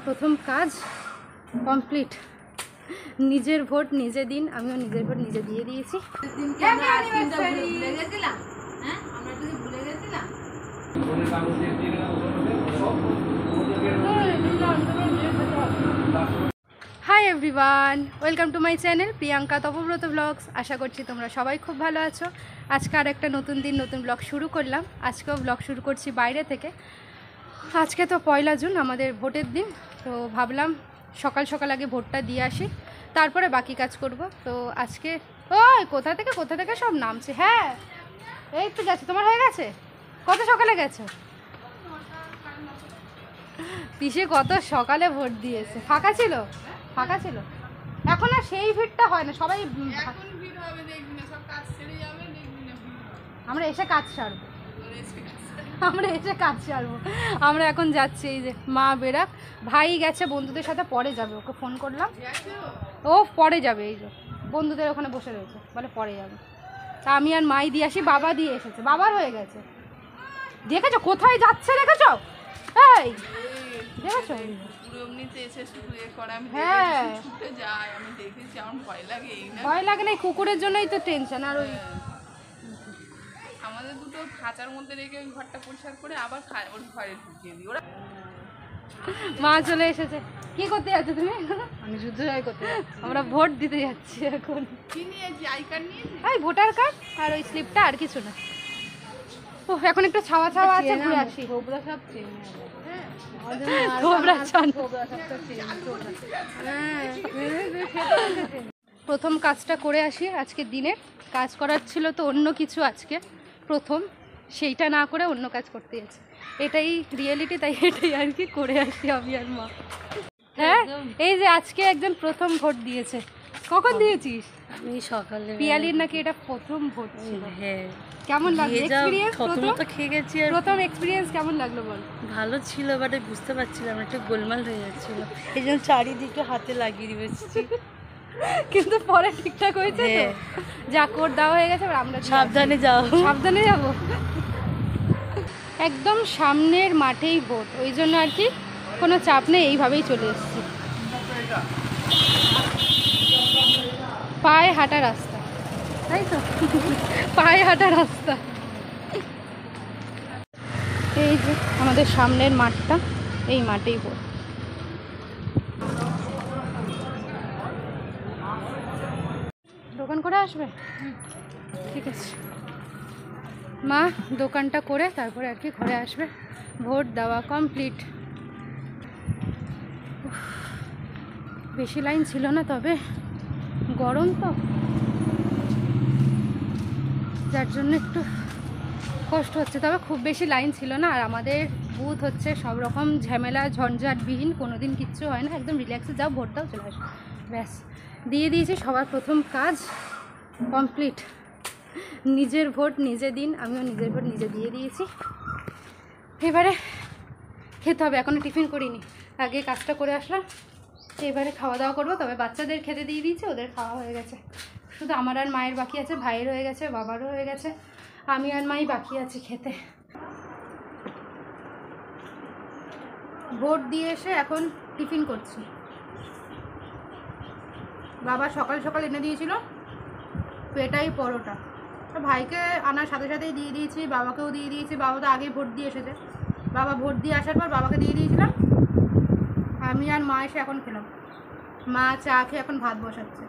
প্রথম কাজ কমপ্লিট। নিজের ভোট নিজে দিন, আমিও নিজের ভোট নিজে দিয়ে দিয়েছি। Hi everyone, welcome to my channel Priyanka Tapabrata vlogs. আশা করছি তোমরা সবাই খুব ভালো আছো। আজকে আর একটা নতুন দিন, নতুন ব্লগ শুরু করলাম। আজকেও ব্লগ শুরু করছি বাইরে থেকে। আজকে তো 1 জুন, আমাদের ভোটের দিন। তো ভাবলাম সকাল সকাল আগে ভোটটা দিয়ে আসি, তারপরে বাকি কাজ করব। তো আজকে ওই কোথা থেকে সব নামছে। হ্যাঁ, এই তো গেছে। তোমার হয়ে গেছে? কত সকালে গেছো? পিসে কত সকালে ভোট দিয়েছে। ফাঁকা ছিল? এখন আর সেই ভিড়টা হয় না, সবাই আমরা এসে কাজ সারবো। আমরা এখন যাচ্ছি। এই যে মা বেরাক, ভাই গেছে বন্ধুদের সাথে, পরে যাবে। ওকে ফোন করলাম, ও পরে যাবে। এই যে বন্ধুদের ওখানে বসে রয়েছে, বলে পরে যাবে। তা আমি আর মাই দিয়ে আসি। বাবা দিয়ে এসেছে, বাবার হয়ে গেছে। দেখেছো কোথায় যাচ্ছে? দেখেছো? এই দেখেছো? হ্যাঁ, ভয় লাগে না, কুকুরের জন্যই তো টেনশন। আর ওই আমাদের দুটো খাঁচার মধ্যে রেখে ওই ঘরটা পরিষ্কার করে আবার ওর ঘরে ঢুকিয়ে দিই। ওরা মা চলে এসেছে। কি করতে যাচ্ছ তুমি? আমি যুদ্ধ জয় করতে যাচ্ছি। আমরা ভোট দিতে যাচ্ছি এখন। কি নিয়েছি? আই কার্ড নিয়েছি, এই ভোটার কার্ড আর ওই স্লিপটা, আর কিছু না। ও এখন একটু ছাওয়া আছে, ঘুরে আসি। খোবরা সব চেনে। প্রথম কাজটা করে আসি। আজকে দিনের কাজ করার ছিল তো অন্য কিছু, আজকে প্রথম সেইটা না করে অন্য কাজ করতে যাচ্ছি। এটাই রিয়েলিটি, তাই এটাই আর কি করে আসি আমি আর মা। হ্যাঁ, এই যে আজকে একজন প্রথম ভোট দিয়েছে। কখন দিয়েছিস? আমি সকালে। পিয়ালির নাকি এটা প্রথম ভোট ছিল। হ্যাঁ, কেমন লাগলো এক্সপেরিয়েন্স? প্রথমত খেয়ে গেছি। আর প্রথম এক্সপেরিয়েন্স কেমন লাগলো বল? ভালো ছিল, বাট বুঝতে পারছিলাম একটু গোলমাল হয়ে যাচ্ছিল, এই জন্য চারিদিকে হাতে লাগিয়ে দিয়েছি। কিন্তু পরে ঠিকঠাক হয়েছে তো? যা কোড দেওয়া হয়ে গেছে, আমরা সাবধানে যাবো। একদম সামনের মাঠেই ভোট, ওই জন্য আর কি কোনো চাপ নেই, এইভাবেই চলে এসেছি। পায়ে হাঁটা রাস্তা, তাই তো? পায়ে হাঁটা রাস্তা। এই যে আমাদের সামনের মাঠটা, এই মাঠেই ভোট। দোকান করে আসবে? ঠিক আছে, মা দোকানটা করে তারপরে আর কি ঘরে আসবে। ভোট দেওয়া কমপ্লিট। বেশি লাইন ছিল না, তবে গরম তো, যার জন্য একটু কষ্ট হচ্ছে। তবে খুব বেশি লাইন ছিল না। আর আমাদের বুথ হচ্ছে সব রকম ঝামেলা ঝঞ্ঝাটবিহীন, কোনো দিন কিচ্ছু হয় না। একদম রিল্যাক্সে যাও, ভোট দাও, চলে আসো, ব্যাস। দিয়ে দিয়েছি। সবার প্রথম কাজ কমপ্লিট। নিজের ভোট নিজে দিন, আমিও নিজের ভোট নিজে দিয়ে দিয়েছি। এবারে খেতে হবে। এখনও টিফিন করিনি, আগে কাজটা করে আসলাম। এবারে খাওয়া দাওয়া করবো। তবে বাচ্চাদের খেতে দিয়ে দিয়েছি, ওদের খাওয়া হয়ে গেছে। শুধু আমার আর মায়ের বাকি আছে, ভাইয়ের হয়ে গেছে, বাবারও হয়ে গেছে। আমি আর মাই বাকি আছি খেতে। ভোট দিয়ে এসে এখন টিফিন করছি। বাবা সকাল সকাল এনে দিয়েছিল পেটাই পরোটা, ভাইকে আনার সাথে সাথেই দিয়ে দিয়েছি, বাবাকেও দিয়ে দিয়েছি। বাবা তো আগেই ভোট দিয়ে এসেছে। বাবা ভোট দিয়ে আসার পর বাবাকে দিয়ে দিয়েছিলাম। আমি আর মা এসে এখন খেলাম। মা চা খেয়ে এখন ভাত বসাচ্ছে।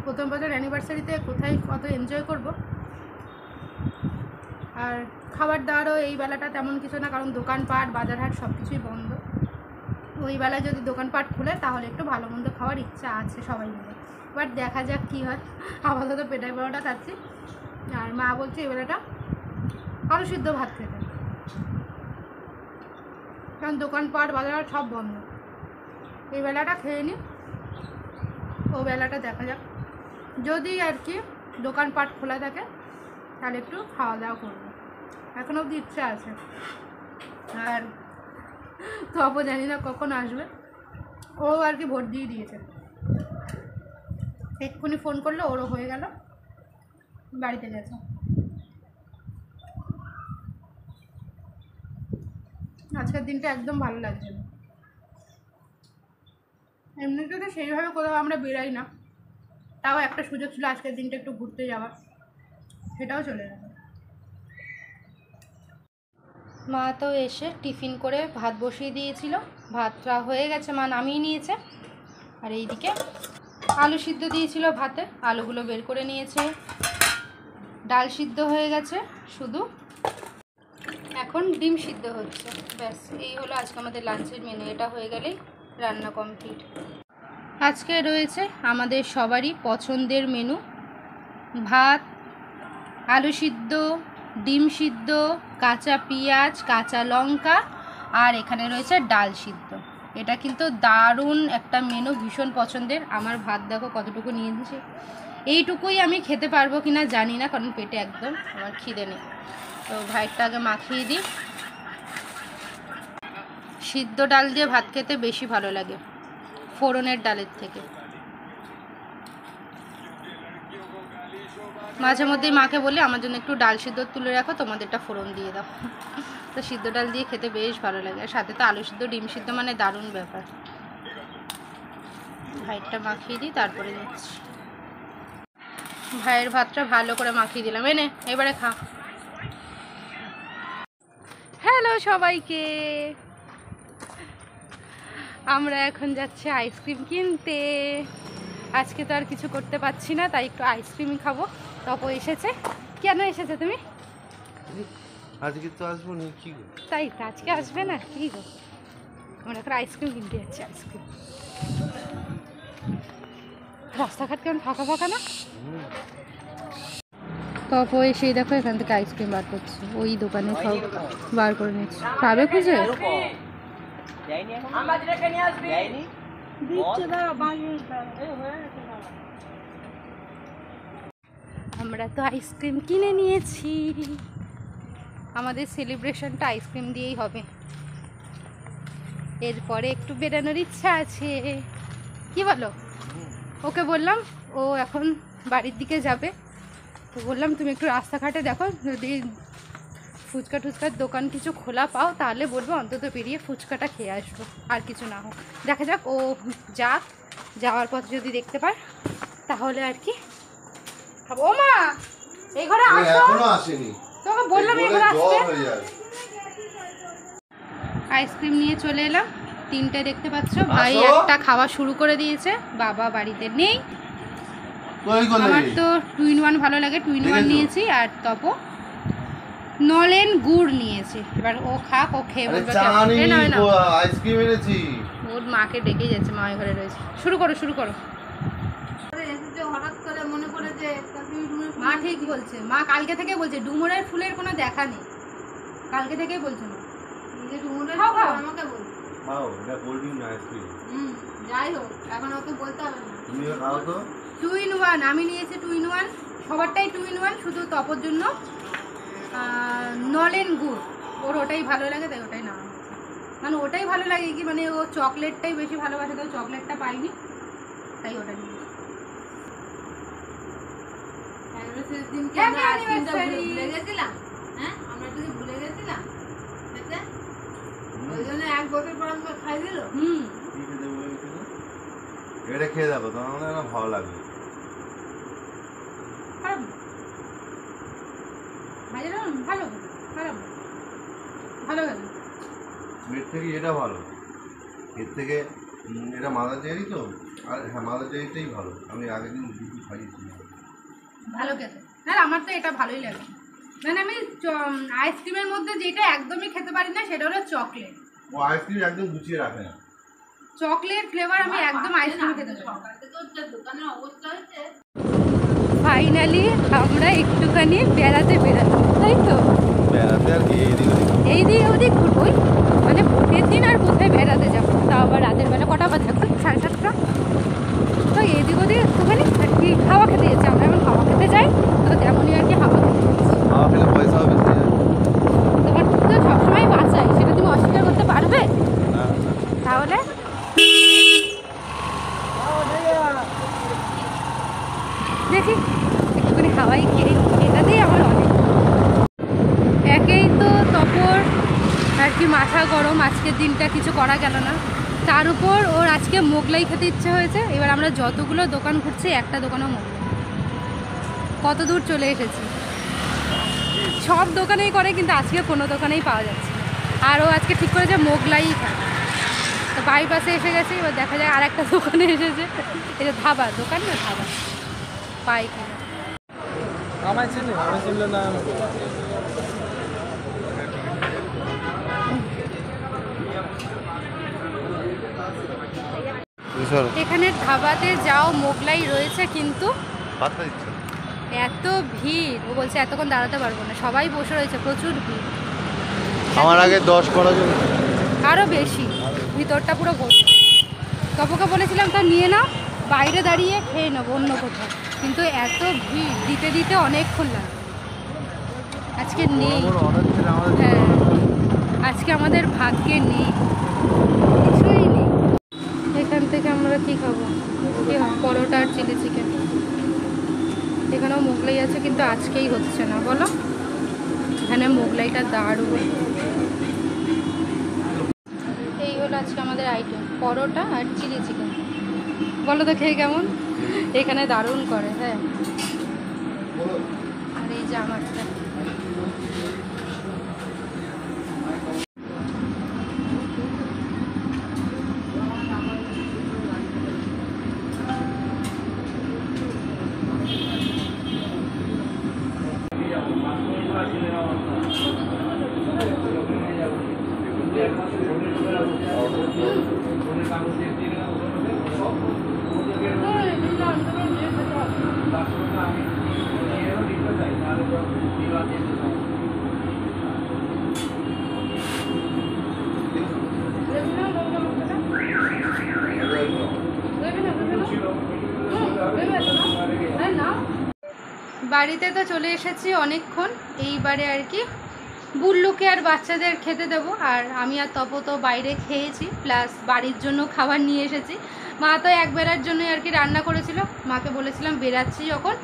প্রথম বছর অ্যানিভার্সারিতে কোথায় কত এনজয় করব। আর খাবার দাবারও এই বেলাটা তেমন কিছু না, কারণ দোকানপাট বাজারহাট সব কিছুই বন্ধ। ওই বেলায় যদি দোকানপাট খুলে তাহলে একটু ভালো মন্দ খাওয়ার ইচ্ছা আছে সবাই মিলে। বাট দেখা যাক কী হয়। আপাতত পেটাই পরোটা খাচ্ছি। আর মা বলছে এই বেলাটা আলু সিদ্ধ ভাত খেতে, কারণ দোকানপাট বাজারহাট সব বন্ধ। এই বেলাটা খেয়ে নিই, ও বেলাটা দেখা যাক। যদি আর কি দোকানপাট খোলা থাকে তাহলে একটু খাওয়া দাওয়া করবো। এখন অবধি ইচ্ছা আছে। আর তবু জানি না কখন আসবে। ও আর কি ভোট দিয়ে দিয়েছে, এক্ষুনি ফোন করলো, ওরও হয়ে গেল, বাড়িতে গেছে। আজকের দিনটা একদম ভালো লাগছে না। এমনিতে তো সেইভাবে কোথাও আমরা বেরাই না, তাও একটা সুযোগ ছিল আজকের দিনটা একটু ঘুরতে যাওয়ার, সেটাও চলে গেল। মা তো এসে টিফিন করে ভাত বসিয়ে দিয়েছিল, ভাতটা হয়ে গেছে, মা নামিয়ে নিয়েছে। আর এইদিকে আলু সিদ্ধ দিয়েছিল ভাতে, আলুগুলো বের করে নিয়েছে। ডাল সিদ্ধ হয়ে গেছে, শুধু এখন ডিম সিদ্ধ হচ্ছে। ব্যাস, এই হলো আজকে আমাদের লাঞ্চের মেনু। এটা হয়ে গেলেই রান্না কমপ্লিট। আজকে রয়েছে আমাদের সবারই পছন্দের মেনু, ভাত, আলু সিদ্ধ, ডিম সিদ্ধ, কাঁচা পেঁয়াজ, কাঁচা লঙ্কা, আর এখানে রয়েছে ডাল সিদ্ধ। এটা কিন্তু দারুণ একটা মেনু, ভীষণ পছন্দের। আমার ভাত দেখো কতটুকু নিয়ে দিয়েছি, এইটুকুই আমি খেতে পারবো কিনা জানি না, কারণ পেটে একদম আমার খিদে নেই। তো ভাতটা আগে মাখিয়ে দিই। সিদ্ধ ডাল দিয়ে ভাত খেতে বেশি ভালো লাগে ফোড়নের ডালের থেকে। মাঝে মধ্যেই মাকে বলি আমার জন্য একটু ডাল সিদ্ধ তুলে রাখো, তোমাদেরটা ফোড়ন দিয়ে দাও। তো সিদ্ধ ডাল দিয়ে খেতে বেশ ভালো লাগে, আর সাথে তো আলু সিদ্ধ ডিম সিদ্ধ, মানে দারুণ ব্যাপার। ভাইয়েরটা মাখিয়ে দিই, তারপরে দিচ্ছি। ভাইয়ের ভাতটা ভালো করে মাখিয়ে দিলাম, এনে এবারে খা। হ্যালো সবাইকে, আমরা এখন যাচ্ছি আইসক্রিম কিনতে। আজকে তো আর কিছু করতে পারছি না, তাই একটু আইসক্রিমই খাবো। তপো এসেছে। কেন এসেছে তুমি? আজকে তো আসবো না, কি গো? তাই তো, আজকে আসবে না কি গো? আমরা এখন আইসক্রিম কিনতে যাচ্ছি। আইসক্রিম, রাস্তাঘাট কেমন ফাঁকা ফাঁকা না? তপো এসেই দেখো এখান থেকে আইসক্রিম বার করছে, ওই দোকানে সব বার করে নিচ্ছে। পাবে খুঁজে? আমরা তো আইসক্রিম কিনে নিয়েছি, আমাদের সেলিব্রেশনটা আইসক্রিম দিয়েই হবে। এরপরে একটু বেরানোর ইচ্ছা আছে, কি বলো? ওকে বললাম, ও এখন বাড়ির দিকে যাবে, তো বললাম তুমি একটু রাস্তাঘাটে দেখো, যদি ফুচকা টুচকার দোকান কিছু খোলা পাও তাহলে বলবো অন্তত পেরিয়ে ফুচকাটা খেয়ে আসবো, আর কিছু না হোক। দেখা যাক, ও যাক, যাওয়ার পথ যদি দেখতে পায় তাহলে আর কি খাবো। ও মা, এই ঘরে আসো। এখনো আসেনি, তোকে বললাম এই ঘরে আসতে। হয়ে যাবে। আইসক্রিম নিয়ে চলে এলাম, তিনটে দেখতে পাচ্ছ। ভাই একটা খাওয়া শুরু করে দিয়েছে, বাবা বাড়িতে নেই। আমার তো 2 in 1 ভালো লাগে, 2 in 1 নিয়েছি। আর তপো নলেন গুড় নিয়েছে, এবার ও খাক, ও খেয়ে বলবে আইসক্রিম এনেছি। ওর মাকে ডেকে যাচ্ছে, মা ঘরে রয়েছে। শুরু করো শুরু করো। হঠাৎ করে মনে করে যে মা ঠিক বলছে, মা কালকে থেকে বলছে ডুমুরের ফুলের কোনো দেখা নেই, কালকে থেকেই বলছে মা। খাও খাও, আমাকে বল। খাও, এটা কোল্ড ড্রিঙ্ক না আইসক্রিম। যাই হোক, এখন অত বলতে হবে না। তুমিও খাও তো। 2 in 1 আমি নিয়েছি, 2 in 1 সবারটাই 2 in 1, শুধু তপর জন্য নলেন গুড়, ওর ওটাই ভালো লাগে তাই ওটাই না। মানে ওটাই ভালো লাগে কি, মানে ও চকলেটটাই বেশি ভালোবাসে, তো চকলেটটা পাইনি তাই ওটা নিয়েছি। সেদিনকে আমরা আইসক্রিমটা ভুলে গেছিলাম, হ্যাঁ আমরা যদি ভুলে গেছিলাম, ওই জন্য 1 বোতল পর আমাকে খাই দিল। এটা খেয়ে দেখো, তোমার মনে হয় ভালো লাগবে। খারাপ না, ভালো খারাপ না, ভালো গেল। এর থেকে এটা ভালো, এর থেকে এটা মাদার ডেয়ারি তো। আর হ্যাঁ, মাদার ডেয়ারিটাই ভালো। আমি আগের দিন দুটো খাইয়েছি, ভালো খেতে। হ্যাঁ, আমার তো এটা ভালোই লাগে। মানে আমি আইসক্রিমের মধ্যে যেটা একদমই খেতে পারি না সেটা হলো চকলেট। ও আইসক্রিম একদম গুছিয়ে রাখে না, চকলেট ফ্লেভার আমি একদম আইসক্রিম খেতে পারি। সকাল থেকে যে দোকানের অবস্থা হয়েছে। ফাইনালি আমরা একটুখানি বেড়াতে বেরালাম, তাই তো? বেড়াতে আর কি এইদিকে ওদিক ঘুরবোই, মানে ভোটের দিন আর কোথায় বেড়াতে যাবো, তাও আবার রাতের বেলা। কটা বাজে এখন? 7:30। তো এদিক ওদিক একটুখানি আর কি হাওয়া খেতে যাচ্ছি। আমরা এখন হাওয়া খেতে যাই, তো তেমনই আর কি হাওয়া খেতে যাচ্ছি। খাওয়া খেলে পয়সাও বেশি যায়। তোমার তো সবসময় বাঁচাই, সেটা তুমি অস্বীকার করতে পারবে? তাহলে দেখি একটুখানি হাওয়াই খেয়ে, এটাতেই আমার অনেক। একেই তো তপর আর কি মাথা গরম করা গেল না। তার উপর ওর আজকে মোগলাই খেতে ইচ্ছে হয়েছে। এবার আমরা যতগুলো দোকান ঘুরছি একটা দোকানেও মোগলাই, কত দূর চলে এসেছি। সব দোকানেই করে কিন্তু আজকে কোনো দোকানেই পাওয়া যাচ্ছে না। আর ও আজকে ঠিক করেছে মোগলাই খায়। তো বাইপাসে এসে গেছি, এবার দেখা যায় আর একটা দোকানে এসেছে। এটা ধাবা, দোকান না ধাবা, পাই কিনা। আমায় চিনলে না। এখানে ধাবাতে যাও মোগলাই রয়েছে কিন্তু পাত্তা দিচ্ছে না। এত ভিড়, ও বলছে এতক্ষণ দাঁড়াতে পারবো না, সবাই বসে রয়েছে, প্রচুর ভিড়। আমার আগে 10 করা জন্য আরও বেশি, ভিতরটা পুরো ভর্তি। তপকে বলেছিলাম তা নিয়ে নাও, বাইরে দাঁড়িয়ে খেয়ে নেবো অন্য কোথাও, কিন্তু এত ভিড় দিতে দিতে অনেকক্ষণ লাগে। আজকে নেই, হ্যাঁ আজকে আমাদের ভাগ্যে নেই, কিছুই নেই। এখান থেকে আমরা কি খাবো? কি হয়, পরোটা আর চিলি চিকেন। এখানেও মোগলাই আছে কিন্তু আজকেই হচ্ছে না, বলো। এখানে মোগলাইটা দারুণ। এই হলো আজকে আমাদের আইটেম, পরোটা আর চিলি চিকেন। বলো তো খেয়ে কেমন? এখানে দারুণ করে, হ্যাঁ। আর এই যে আমারটা, বাড়িতে তো চলে এসেছি অনেকক্ষণ। এইবারে আর কি বুল্লুকে আর বাচ্চাদের খেতে দেবো, আর আমি আর তপ তো বাইরে খেয়েছি, প্লাস বাড়ির জন্য খাবার নিয়ে এসেছি। মা তো এক বেলার জন্যই আর কি রান্না করেছিল, মাকে বলেছিলাম বেরাচ্ছি যখন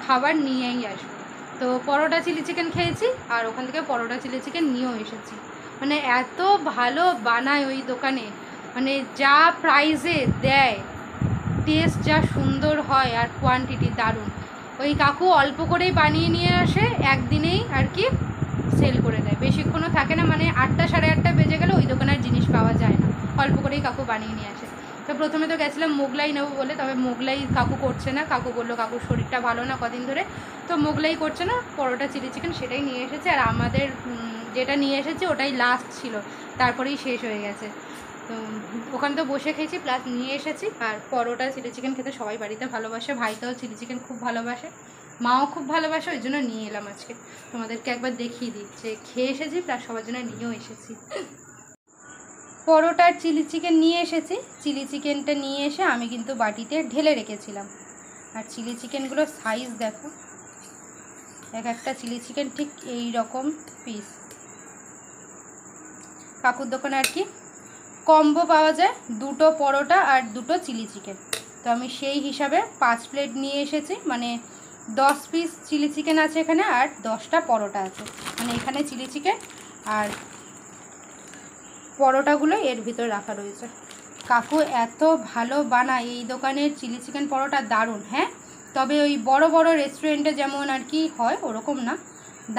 খাবার নিয়েই আসবো। তো পরোটা চিলি চিকেন খেয়েছি, আর ওখান থেকে পরোটা চিলি চিকেন নিয়েও এসেছি। মানে এত ভালো বানায় ওই দোকানে, মানে যা প্রাইসে দেয়, টেস্ট যা সুন্দর হয়, আর কোয়ান্টিটি দারুণ। ওই কাকু অল্প করেই বানিয়ে নিয়ে আসে, একদিনেই আর কি সেল করে দেয়, বেশিক্ষণও থাকে না। মানে 8টা সাড়ে 8টা বেজে গেলে ওই দোকানের জিনিস পাওয়া যায় না, অল্প করেই কাকু বানিয়ে নিয়ে আসে। তো প্রথমে তো গেছিলাম মোগলাই নেবো বলে, তবে মোগলাই কাকু করছে না। কাকু বললো কাকুর শরীরটা ভালো না কদিন ধরে, তো মোগলাই করছে না, পরোটা চিলি চিকেন সেটাই নিয়ে এসেছে। আর আমাদের যেটা নিয়ে এসেছে ওটাই লাস্ট ছিল, তারপরেই শেষ হয়ে গেছে। তো ওখানে তো বসে খেয়েছি, প্লাস নিয়ে এসেছি। আর পরোটা চিলি চিকেন খেতে সবাই বাড়িতে ভালোবাসে, ভাইটাও চিলি চিকেন খুব ভালোবাসে, মাও খুব ভালোবাসে, ওই জন্য নিয়ে এলাম আজকে। তোমাদেরকে একবার দেখিয়ে দিই যে খেয়ে এসেছি, প্লাস সবার জন্য নিয়েও এসেছি। পরোটার চিলি চিকেন নিয়ে এসেছি। চিলি চিকেনটা নিয়ে এসে আমি কিন্তু বাটিতে ঢেলে রেখেছিলাম। আর চিলি চিকেনগুলোর সাইজ দেখো, এক একটা চিলি চিকেন ঠিক এই রকম পিস। কাকুর দোকানে আর কি কম্বো পাওয়া যায়, 2টো পরোটা আর 2টো চিলি চিকেন। তো আমি সেই হিসাবে 5 প্লেট নিয়ে এসেছি, মানে 10 পিস চিলি চিকেন আছে এখানে, আর 10টা পরোটা আছে। মানে এখানে চিলি চিকেন আর পরোটাগুলো এর ভিতরে রাখা রয়েছে। কাকু এত ভালো বানায়, এই দোকানের চিলি চিকেন পরোটা দারুণ। হ্যাঁ, তবে ওই বড় বড় রেস্টুরেন্টে যেমন আর কি হয় ওরকম না,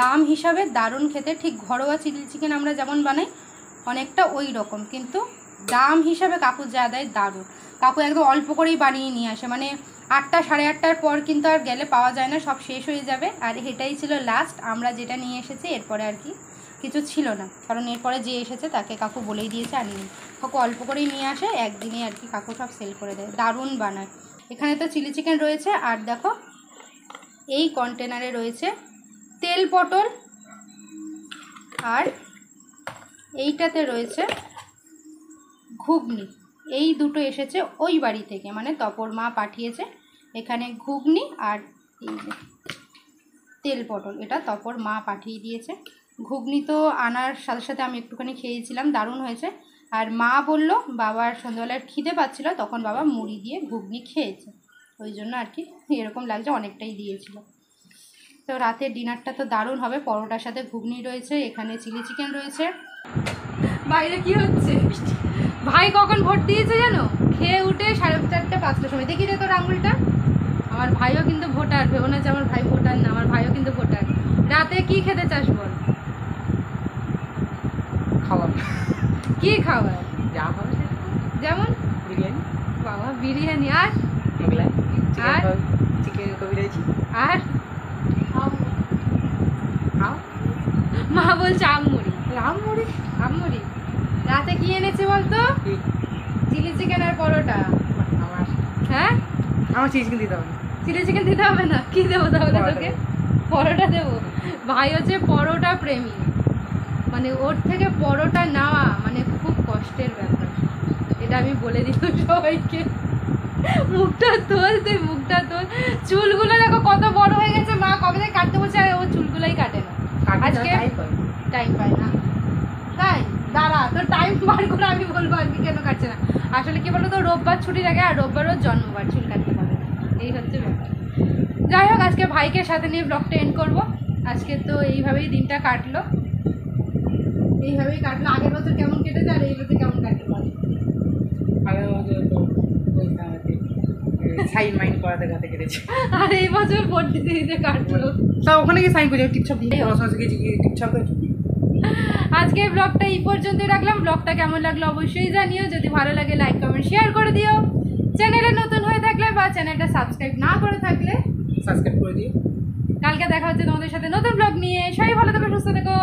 দাম হিসাবে দারুণ খেতে। ঠিক ঘরোয়া চিলি চিকেন আমরা যেমন বানাই অনেকটা ওই রকম, কিন্তু দাম হিসাবে কাকু যা দেয় দারুণ। কাকু একদম অল্প করেই বানিয়ে নিয়ে আসে, মানে 8টা সাড়ে 8টার পর কিন্তু আর গেলে পাওয়া যায় না, সব শেষ হয়ে যাবে। আর এটাই ছিল লাস্ট আমরা যেটা নিয়ে এসেছি, এরপরে আর কি কিছু ছিল না, কারণ এরপরে যে এসেছে তাকে কাকু বলেই দিয়েছে আনিনি। কাকু অল্প করেই নিয়ে আসে, একদিনে আর কি কাকু সব সেল করে দেয়, দারুণ বানায়। এখানে তো চিলি চিকেন রয়েছে, আর দেখো এই কন্টেনারে রয়েছে তেল পটল, আর এইটাতে রয়েছে ঘুগনি। এই দুটো এসেছে ওই বাড়ি থেকে, মানে তপর মা পাঠিয়েছে। এখানে ঘুগনি আর এই যে তেল পটল, এটা তপর মা পাঠিয়ে দিয়েছে। ঘুগনি তো আনার সাথে সাথে আমি একটুখানি খেয়েছিলাম, দারুণ হয়েছে। আর মা বলল বাবার সন্ধ্যাবেলায় খিদে পাচ্ছিল, তখন বাবা মুড়ি দিয়ে ঘুগনি খেয়েছে, ওই জন্য আর কি এরকম লাগছে, অনেকটাই দিয়েছিল। তো রাতের ডিনারটা তো দারুণ হবে, পরোটার সাথে ঘুগনি রয়েছে, এখানে চিলি চিকেন রয়েছে। বাইরে কি হচ্ছে? ভাই কখন ভোট দিয়েছে জানো? খেয়ে উঠে 4:30-5টার সময়। দেখি রে তোর আঙুলটা। আমার ভাইও কিন্তু ভোটার, ভেবো না যে আমার ভাই ভোটার না, আমার ভাইও কিন্তু ভোটার। রাতে কি খেতে চাস বল? খাবার কি খাবার? যা হবে যেমন বিরিয়ানি বাবা বিরিয়ানি, আর মোগলাই আর? চিকেন কবি রয়েছে আর মা বলছে আমমুড়ি। আমমুড়ি? আমমুড়ি। রাতে কি এনেছে বলতো? চিলি চিকেন আর পরোটা। আমার হ্যাঁ, আমার চিকেন দিতে হবে চিলি চিকেন দিতে হবে না, কি দেবো তাহলে পরোটা তোকে? পরোটা দেবো। ভাই হচ্ছে পরোটা প্রেমী, মানে ওর থেকে পরোটা নেওয়া মানে খুব কষ্টের ব্যাপার, এটা আমি বলে দিলাম সবাইকে। মুখটা তোল, তুই মুখটা তোল। চুলগুলো দেখো কত বড় হয়ে গেছে, মা কবে থেকে কাটতে বলছে আর ও চুলগুলোই কাটে না। আজকে টাইম পায় না, তাই দাঁড়া তোর টাইম বার করে আমি বলবো আজকে কেন কাটছে না। আসলে কি বলতো, রোববার ছুটি থাকে আর রোববার ওর জন্মবার, চুল কাটতে পারে না, এই হচ্ছে ব্যাপার। যাই হোক, আজকে ভাইকে সাথে নিয়ে ব্লগটা এন্ড করবো। আজকে তো এইভাবেই দিনটা কাটলো, এইভাবেই কাটলো। আগের বছর কেমন কেটেছে আর এই বছর কেমন কাটতে পারে। আগের বছর তো সাইন মাইন করাতে গাতে কেটেছে আর এই বছর ভোট দিতে দিতে কাটলো। তা ওখানে গিয়ে সাইন করে টিপছপ দিয়ে পড়াশোনা শিখেছি কি টিপছপ আজকে ব্লগটা এই পর্যন্তই রাখলাম। ব্লগটা কেমন লাগলো অবশ্যই জানিও, যদি ভালো লাগে লাইক কমেন্ট শেয়ার করে দিও। চ্যানেলে নতুন হয়ে থাকলে বা চ্যানেলটা সাবস্ক্রাইব না করে থাকলে সাবস্ক্রাইব করে দিও। কালকে দেখা হচ্ছে তোমাদের সাথে নতুন ব্লগ নিয়ে। সবাই ভালো থেকো, সুস্থ থেকো।